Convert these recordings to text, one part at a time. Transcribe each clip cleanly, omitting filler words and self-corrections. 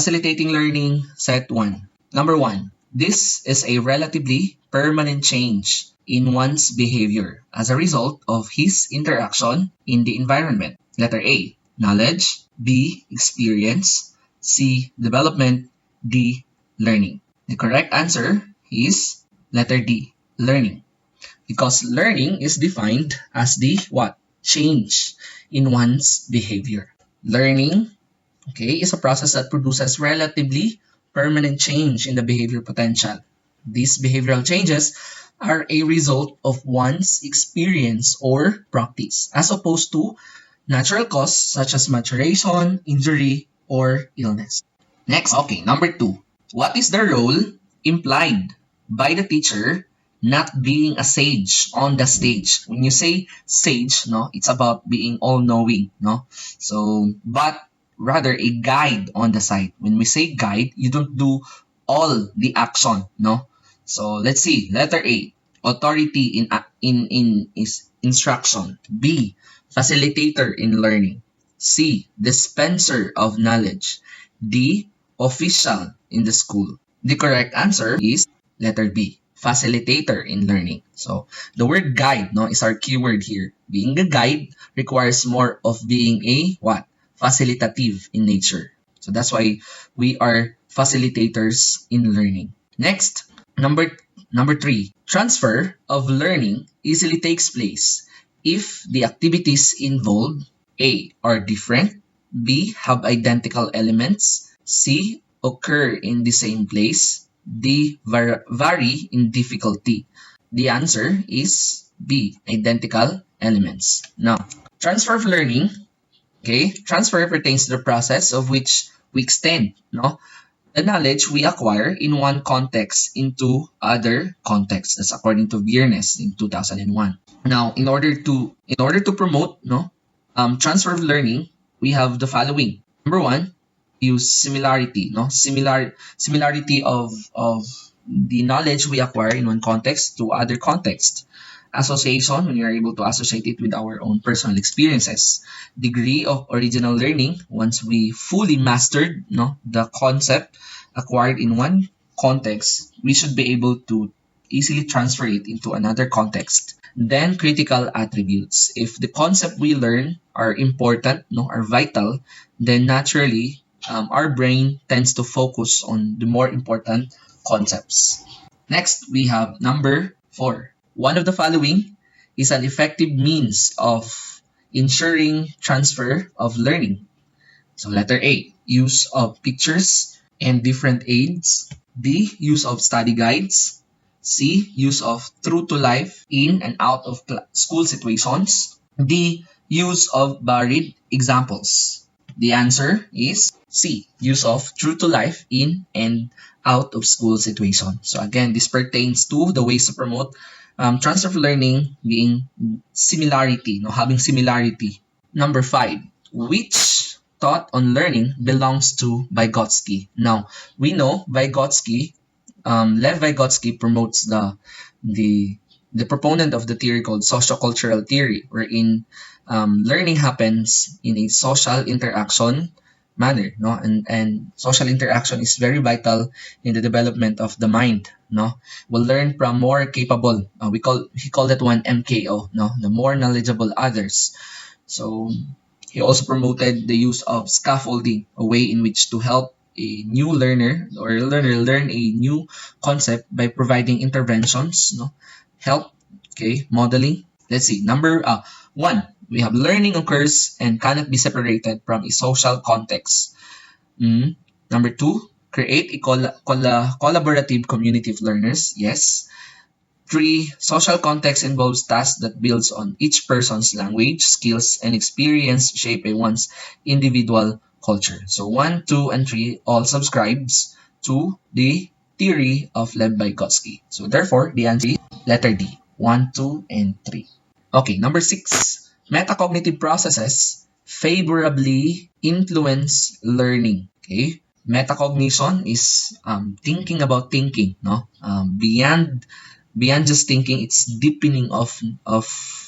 facilitating learning, set 1. Number 1, this is a relatively permanent change in one's behavior as a result of his interaction in the environment. Letter A, knowledge. B, experience. C, development. D, learning. The correct answer is letter D, learning. Because learning is defined as the what? Change in one's behavior. Learning, okay, is a process that produces relatively permanent change in the behavior potential. These behavioral changes are a result of one's experience or practice, as opposed to natural cause such as maturation, injury, or illness. Next, okay, number 2. What is the role implied by the teacher not being a sage on the stage? When you say sage, no, it's about being all-knowing, no? So, but rather a guide on the side. When we say guide, you don't do all the action, no? So, let's see. Letter A, authority in instruction. B, facilitator in learning. C, dispenser of knowledge. D, official in the school. The correct answer is letter B, facilitator in learning. So the word guide, no, is our keyword here. Being a guide requires more of being a what? Facilitative in nature. So that's why we are facilitators in learning. Next, number 3, transfer of learning easily takes place if the activities involved A, are different, B, have identical elements, C, occur in the same place, D, vary in difficulty. The answer is B, identical elements. Now, transfer of learning, okay, transfer pertains to the process of which we extend, no, the knowledge we acquire in one context into other contexts. That's according to Biernes in 2001. Now, in order to promote, no, transfer of learning, we have the following. Number 1, use similarity, no, similarity of the knowledge we acquire in one context to other context. Association, when we are able to associate it with our own personal experiences. Degree of original learning, once we fully mastered, no, the concept acquired in one context, we should be able to easily transfer it into another context. Then critical attributes. If the concept we learn are important, no, are vital, then naturally our brain tends to focus on the more important concepts. Next, we have number 4. One of the following is an effective means of ensuring transfer of learning. So letter A, use of pictures and different aids. B, use of study guides. C, use of true to life in and out of school situations. D, use of varied examples. The answer is C, use of true to life in and out of school situations. So again, this pertains to the ways to promote transfer of learning being similarity, no, having similarity. Number 5, which thought on learning belongs to Vygotsky? Now, we know Vygotsky, Lev Vygotsky promotes the proponent of the theory called sociocultural theory, wherein learning happens in a social interaction manner, no, and social interaction is very vital in the development of the mind, no. We'll learn from more capable, he called that one MKO, no, the more knowledgeable others. So he also promoted the use of scaffolding, a way in which to help a new learner or a learner learn a new concept by providing interventions, no, help, okay, modeling. Let's see, number 1, we have learning occurs and cannot be separated from a social context. Number 2, create a collaborative community of learners. Yes. 3, social context involves tasks that builds on each person's language, skills, and experience shaped by one's individual culture. So 1, 2, and 3 all subscribes to the theory of Lev Vygotsky. So therefore, the answer is letter D, 1, 2, and 3. Okay, number 6. Metacognitive processes favorably influence learning. Okay, metacognition is thinking about thinking, no, beyond just thinking, it's deepening of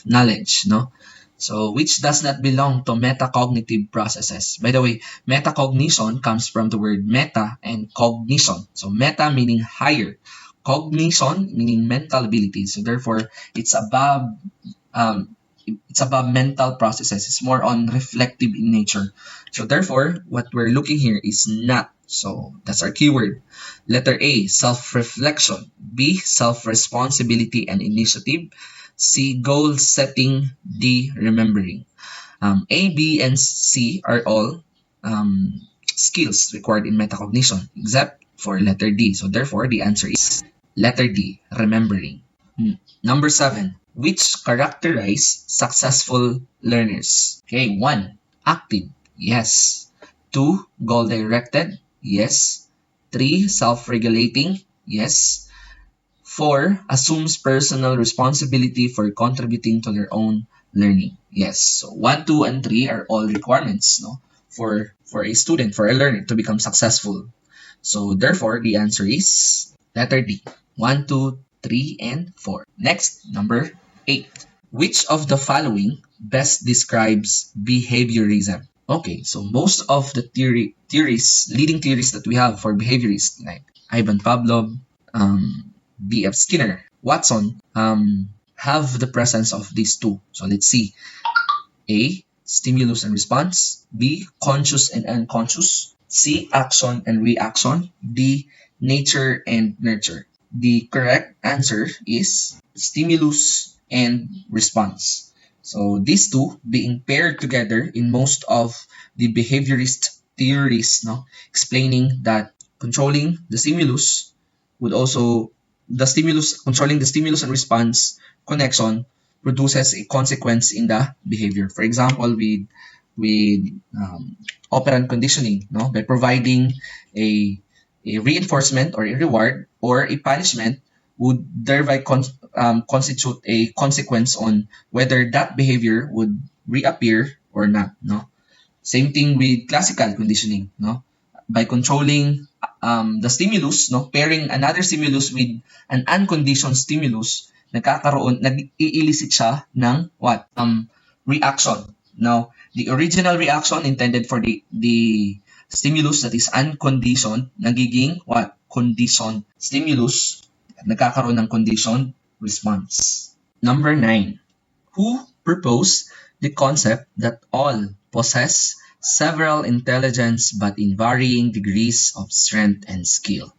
knowledge, no. So, which does not belong to metacognitive processes. By the way, metacognition comes from the word meta and cognition. So, meta meaning higher, cognition meaning mental ability. So, therefore, um, it's above mental processes. It's more on reflective in nature. So, therefore, what we're looking here is not. So, that's our keyword. Letter A, self-reflection. B, self-responsibility and initiative. C, goal setting. D, remembering. A, B, and C are all skills required in metacognition, except for letter D. So therefore, the answer is letter D, remembering. Number 7, which characterize successful learners? Okay, 1, active. Yes. 2, goal-directed. Yes. 3, self-regulating. Yes. 4, assumes personal responsibility for contributing to their own learning. Yes. So 1, 2, and 3 are all requirements, no, for a student, for a learner to become successful. So therefore, the answer is letter D. 1, 2, 3, and 4. Next, number 8. Which of the following best describes behaviorism? Okay, so most of the leading theories that we have for behaviorists, like Ivan Pavlov, B.F. Skinner, Watson, have the presence of these two. So let's see. A, stimulus and response. B, conscious and unconscious. C, action and reaction. D, nature and nurture. The correct answer is stimulus and response. So these two being paired together in most of the behaviorist theories, no, explaining that controlling the stimulus would also controlling the stimulus and response connection produces a consequence in the behavior. For example, with operant conditioning, no, by providing a reinforcement or a reward or a punishment would thereby constitute a consequence on whether that behavior would reappear or not. No, same thing with classical conditioning. No, by controlling the stimulus, no, pairing another stimulus with an unconditioned stimulus, nag-i-elicit siya ng what? Reaction. Now, the original reaction intended for the stimulus that is unconditioned, nagiging what? Conditioned stimulus, nagkakaroon ng conditioned response. Number 9. Who proposed the concept that all possess several intelligence but in varying degrees of strength and skill?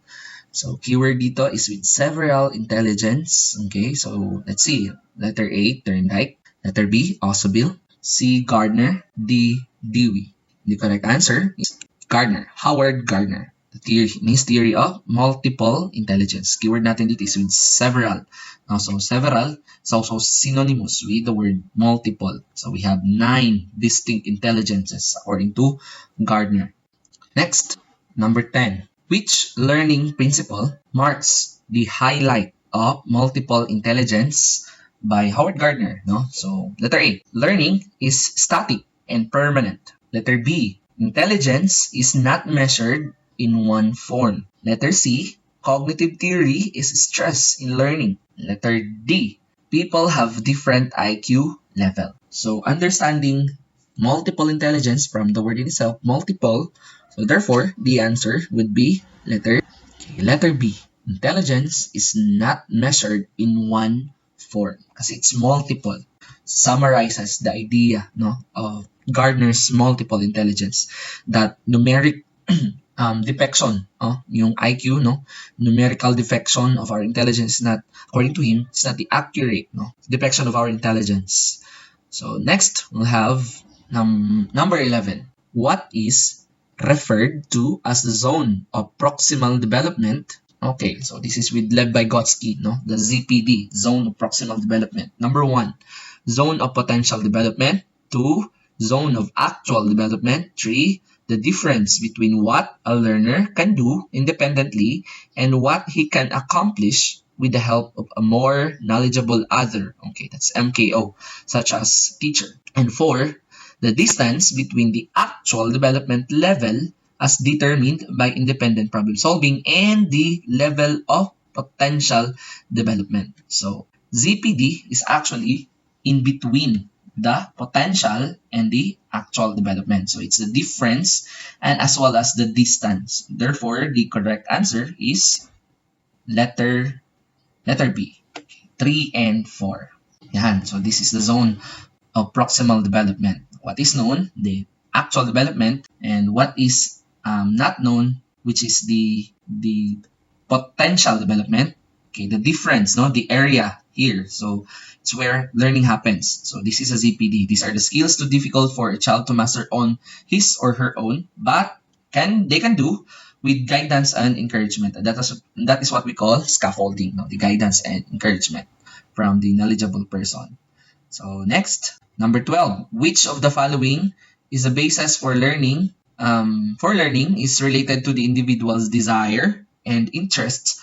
So, keyword dito is with several intelligence. Okay, so let's see. Letter A, Thorndike. Letter B, Ausubel. C, Gardner. D, Dewey. The correct answer is Gardner, Howard Gardner. His theory of multiple intelligence. Keyword natin dito is with several. So several is also synonymous with the word multiple. So we have 9 distinct intelligences according to Gardner. Next, number 10. Which learning principle marks the highlight of multiple intelligence by Howard Gardner? No? So letter A, learning is static and permanent. Letter B, intelligence is not measured in one form. Letter C, cognitive theory is stress in learning. Letter D, people have different IQ level. So understanding multiple intelligence from the word in itself, multiple, so therefore the answer would be letter B. Intelligence is not measured in one form kasi it's multiple. Summarizes the idea, no, of Gardner's multiple intelligence, that numeric defection, yung IQ, no, numerical defection of our intelligence is not, according to him, it's not the accurate, no, defection of our intelligence. So next, we'll have number 11. What is referred to as the zone of proximal development? Okay, so this is with Lev Vygotsky, no, the ZPD, zone of proximal development. Number 1, zone of potential development. 2, zone of actual development. 3, the difference between what a learner can do independently and what he can accomplish with the help of a more knowledgeable other. Okay, that's MKO, such as teacher. And 4, the distance between the actual development level as determined by independent problem solving and the level of potential development. So ZPD is actually in between the potential and the actual development. So it's the difference and as well as the distance. Therefore, the correct answer is letter B, 3 and 4. Yan. So this is the zone of proximal development. What is known, the actual development, and what is not known, which is the potential development. Okay, the difference, no, the area here. So it's where learning happens. So this is a ZPD. These are the skills too difficult for a child to master on his or her own, but they can do with guidance and encouragement. And that is what we call scaffolding, no? The guidance and encouragement from the knowledgeable person. So next, number 12. Which of the following is the basis for learning? Learning is related to the individual's desire and interests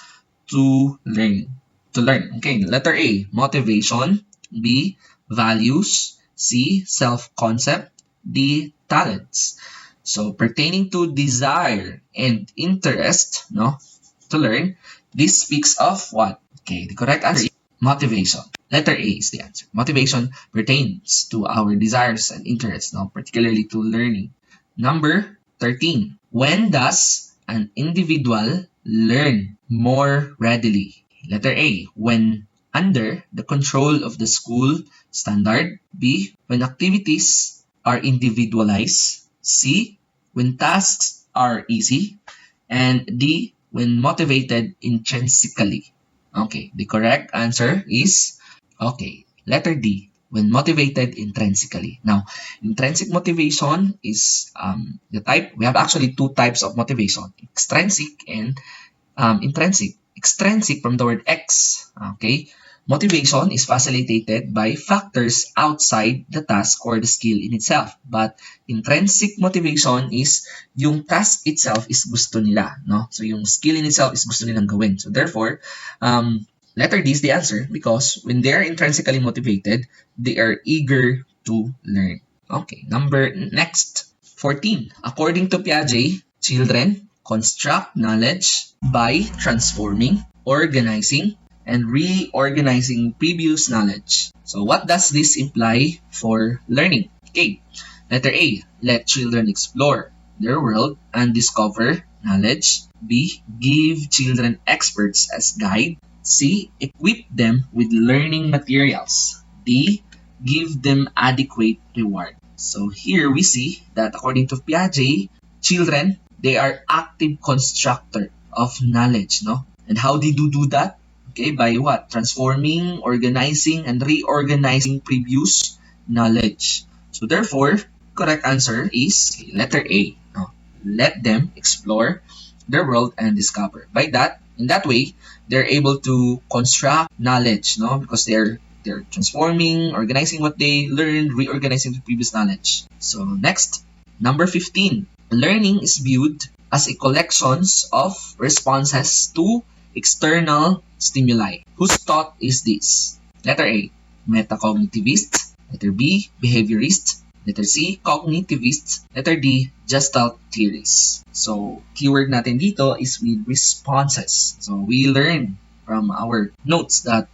to learn. Okay, letter A, motivation. B, values. C, self-concept. D, talents. So pertaining to desire and interest, no, to learn, this speaks of what? Okay, the correct answer is motivation. Letter A is the answer. Motivation pertains to our desires and interests, no, particularly to learning. Number 13. When does an individual learn more readily? Letter A, when under the control of the school standard. B, when activities are individualized. C, when tasks are easy. And D, when motivated intrinsically. Okay, the correct answer is, okay, letter D, when motivated intrinsically. Now, intrinsic motivation is the type, we have actually two types of motivation, extrinsic and intrinsic. Extrinsic from the word ex, okay? Motivation is facilitated by factors outside the task or the skill in itself. But intrinsic motivation is yung task itself is gusto nila, no? So yung skill in itself is gusto nilang gawin. So therefore, letter D is the answer because when they are intrinsically motivated, they are eager to learn. Okay, next, 14. According to Piaget, children construct knowledge by transforming, organizing, and reorganizing previous knowledge. So what does this imply for learning? Okay, letter A, let children explore their world and discover knowledge. B, give children experts as guide. C, equip them with learning materials. D, give them adequate reward. So here we see that according to Piaget, children, they are active constructor of knowledge, no? And how did you do that? Okay, by what? Transforming, organizing, and reorganizing previous knowledge. So therefore, correct answer is letter A. No? Let them explore their world and discover. In that way, they're able to construct knowledge, no? Because they're transforming, organizing what they learned, reorganizing the previous knowledge. So next, number 15. Learning is viewed as a collection of responses to external stimuli. Whose thought is this? Letter A, metacognitivist. Letter B, behaviorist. Letter C, cognitivist. Letter D, Gestalt theories. So, keyword natin dito is with responses. So, we learn from our notes that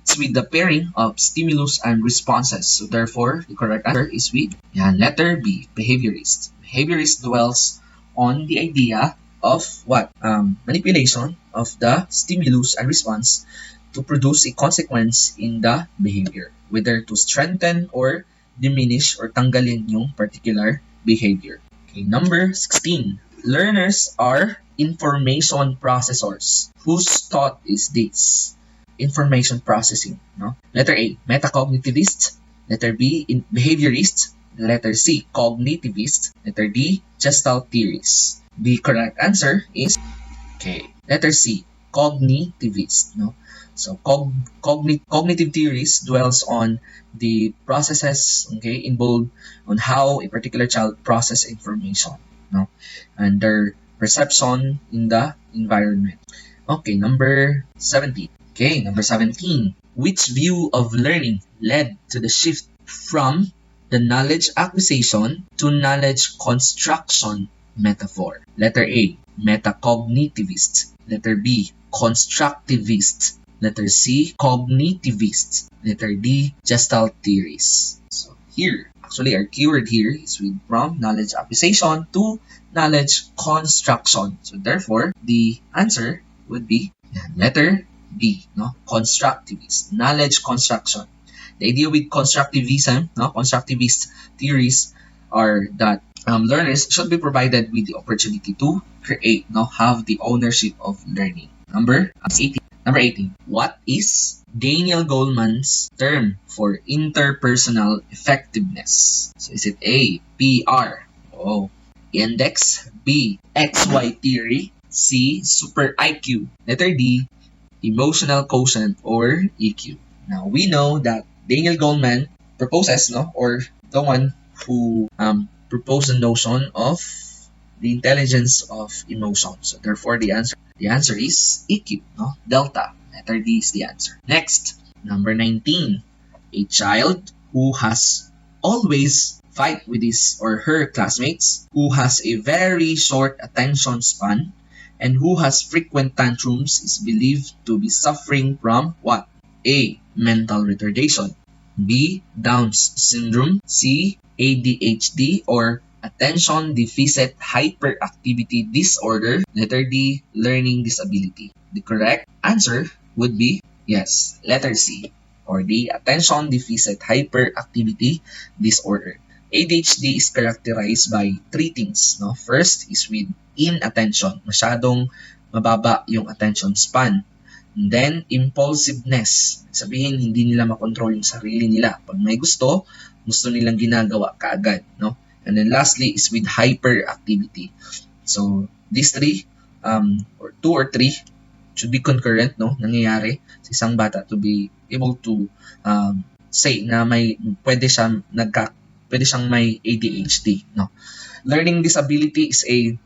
it's with the pairing of stimulus and responses. So, therefore, the correct answer is with letter B, behaviorist. Behaviorist dwells on the idea of what? Manipulation of the stimulus and response to produce a consequence in the behavior, whether to strengthen or diminish or tanggalin yung particular behavior. Okay, number 16. Learners are information processors. Whose thought is this? Information processing. No? Letter A, metacognitivist. Letter B, behaviorist. Letter C, cognitivist. Letter D, Gestalt theories. The correct answer is, okay, letter C, cognitivist. No? So cognitive theories dwells on the processes, okay, involved on how a particular child processes information, no, and their perception in the environment. Okay, number 17. Okay, number 17. Which view of learning led to the shift from the knowledge acquisition to knowledge construction metaphor? Letter A, metacognitivist. Letter B, constructivist. Letter C, cognitivists. Letter D, Gestalt theories. So here, actually our keyword here is with from knowledge acquisition to knowledge construction. So therefore, the answer would be letter B, no? Constructivist, knowledge construction. The idea with constructivism, no? Constructivist theories are that learners should be provided with the opportunity to create, no? Have the ownership of learning. Number 18. What is Daniel Goleman's term for interpersonal effectiveness? So is it A, PR, O, index, B, XY theory, C, super IQ, letter D, emotional quotient, or EQ? Now, we know that Daniel Goleman proposes, no, or the one who proposed the notion of the intelligence of emotion. So therefore, the answer is EQ, no? Delta. Letter D is the answer. Next, number 19. A child who has always fight with his or her classmates, who has a very short attention span, and who has frequent tantrums is believed to be suffering from what? A. Mental retardation. B. Down's syndrome. C. ADHD or attention deficit hyperactivity disorder. Letter D. Learning disability. The correct answer would be yes, letter C, or the attention deficit hyperactivity disorder. ADHD is characterized by three things. No? First is with inattention. Masyadong mababa yung attention span. And then, impulsiveness. Sabihin, hindi nila makontrol yung sarili nila. Pag may gusto nilang ginagawa kaagad. No? And then lastly is with hyperactivity. So, these three, or two or three, should be concurrent, no? Nangyayari sa isang bata to be able to say na pwede siyang may ADHD, no? Learning disability is a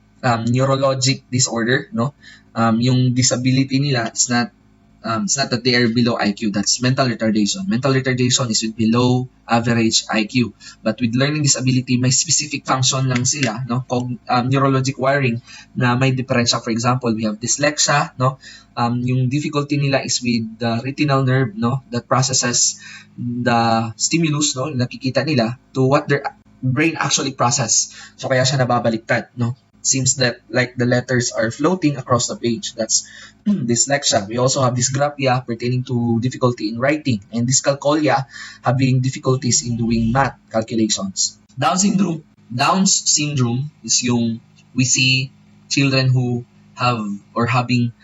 neurologic disorder, no? Yung disability nila is not that they are below IQ. That's mental retardation. Mental retardation is with below average IQ. But with learning disability, may specific function lang sila, no? Neurologic wiring na may diferensya. For example, we have dyslexia, no? Yung difficulty nila is with the retinal nerve, no? That processes the stimulus, no? Nakikita nila to what their brain actually process. So kaya siya nababaliktad, no? Seems that like the letters are floating across the page. That's dyslexia. We also have dysgraphia pertaining to difficulty in writing, and dyscalculia having difficulties in doing math calculations. Down's syndrome is yung we see children who have or having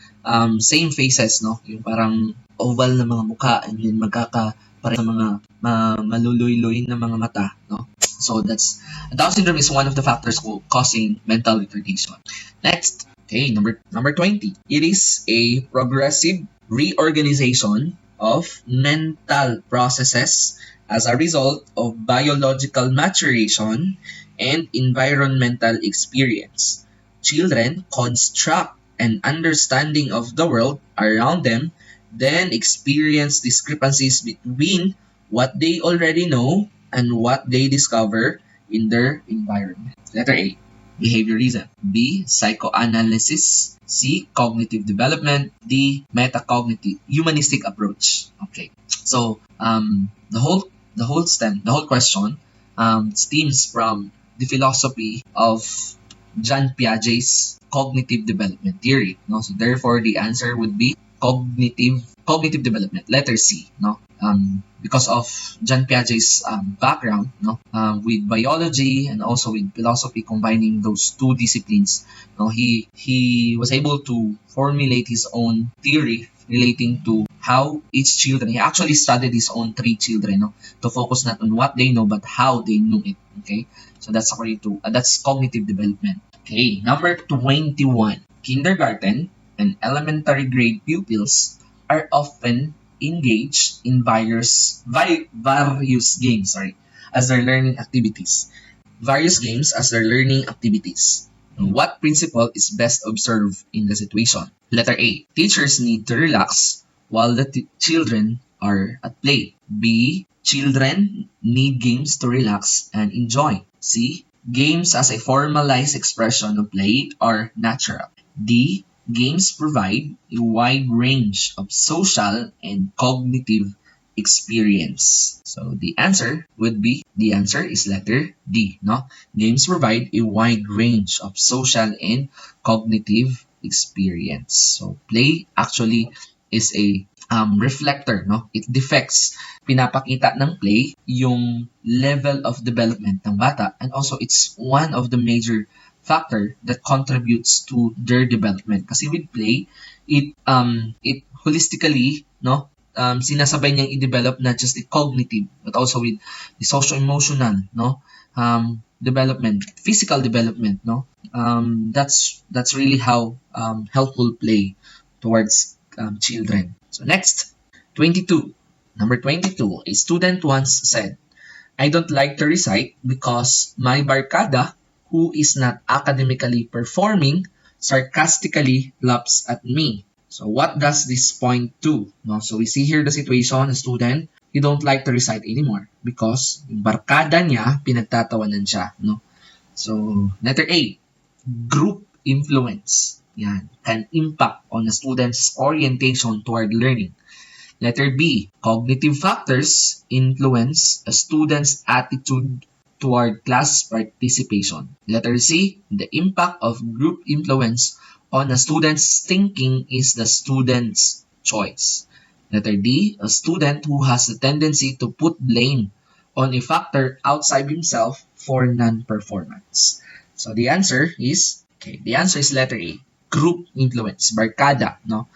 same faces, no? Yung parang oval na mga mukha and then magkakapareho sa mga maluluy-luy na mga mata, no? So that's Down syndrome is one of the factors causing mental retardation. Next, okay, number 20. It is a progressive reorganization of mental processes as a result of biological maturation and environmental experience. Children construct an understanding of the world around them, then experience discrepancies between what they already know and what they discover in their environment. Letter A, behaviorism. B, psychoanalysis. C, cognitive development. D, metacognitive, humanistic approach. Okay, so the whole question stems from the philosophy of Jean Piaget's cognitive development theory. No, so therefore the answer would be cognitive development. Letter C. No, because of Jean Piaget's background, no, with biology and also with philosophy, combining those two disciplines, no, he was able to formulate his own theory relating to how each children. He actually studied his own 3 children, no, to focus not on what they know but how they knew it. Okay, so that's according to that's cognitive development. Okay, number 21. Kindergarten and elementary grade pupils are often engaged in various games as their learning activities. Various games as their learning activities. What principle is best observed in the situation? Letter A. Teachers need to relax while the children are at play. B. Children need games to relax and enjoy. C. Games as a formalized expression of play are natural. D. games provide a wide range of social and cognitive experience. So the answer is letter D, no? Games provide a wide range of social and cognitive experience. So play actually is a reflector, no? It defects. Pinapakita ng play yung level of development ng bata, and also it's one of the major factor that contributes to their development. Kasi with play, it holistically, no, sinasabay niyang i-develop not just the cognitive but also with the socio-emotional, no, development, physical development, no. That's really how helpful play towards children. So next, 22. Number 22, a student once said, "I don't like to recite because my barkada, who is not academically performing, sarcastically laughs at me." So what does this point to? No? So we see here the situation, a student, he don't like to recite anymore because yung barkada niya, pinagtatawanan siya. No? So letter A, group influence. Yan, can impact on a student's orientation toward learning. Letter B, cognitive factors influence a student's attitude toward class participation. Letter C, the impact of group influence on a student's thinking is the student's choice. Letter D, a student who has a tendency to put blame on a factor outside himself for non-performance. So the answer is letter A, group influence, barkada, no?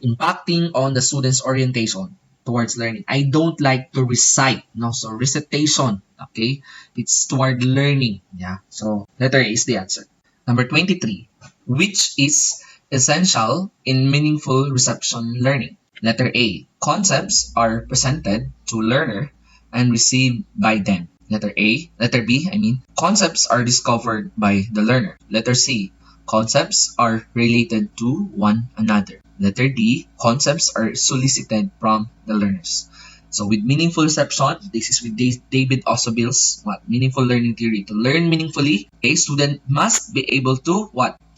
Impacting on the student's orientation towards learning. I don't like to recite, no? So recitation, okay? It's toward learning, yeah? So letter A is the answer. Number 23, which is essential in meaningful reception learning? Letter A, concepts are presented to learner and received by them. Letter B, concepts are discovered by the learner. Letter C, concepts are related to one another. Letter D, concepts are solicited from the learners. So with meaningful reception, this is with David Ausubel's meaningful learning theory. To learn meaningfully, a student must be able to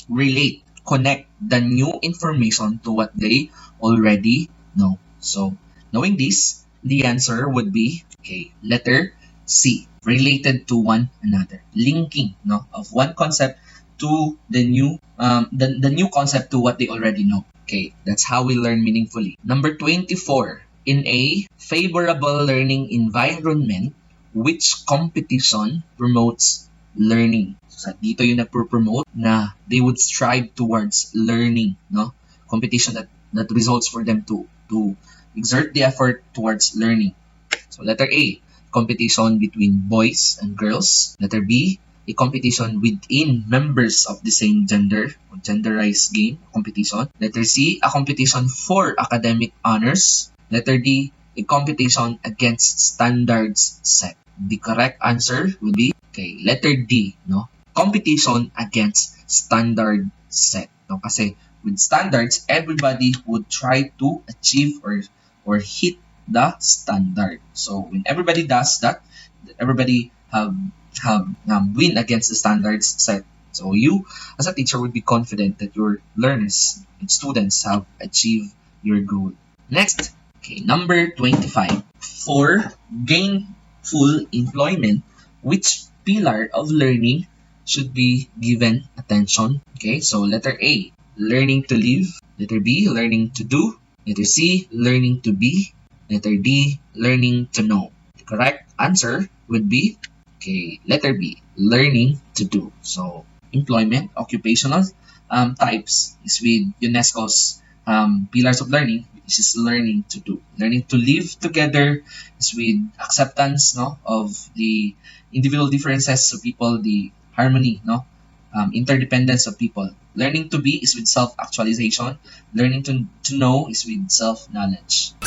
relate, connect the new information to what they already know. So knowing this, the answer would be letter C, related to one another, linking, no, of one concept to the new concept to what they already know. Okay, that's how we learn meaningfully. Number 24, in a favorable learning environment, which competition promotes learning? So dito yung nagpo-promote na they would strive towards learning, no? Competition that results for them to exert the effort towards learning. So letter A, competition between boys and girls. Letter B, a competition within members of the same gender, or genderized game competition. Letter C, a competition for academic honors. Letter D, a competition against standards set. The correct answer would be letter D, no? Competition against standard set. No? Kasi with standards, everybody would try to achieve or hit the standard. So when everybody does that, everybody have win against the standards set. So you, as a teacher, would be confident that your learners and students have achieved your goal. Next, number 25. For gainful employment, which pillar of learning should be given attention? So letter A, learning to live. Letter B, learning to do. Letter C, learning to be. Letter D, learning to know. The correct answer would be letter B, learning to do. So employment, occupational types is with UNESCO's pillars of learning, which is learning to do. Learning to live together is with acceptance, no, of the individual differences of people, the harmony, no, interdependence of people. Learning to be is with self-actualization. Learning to know is with self-knowledge.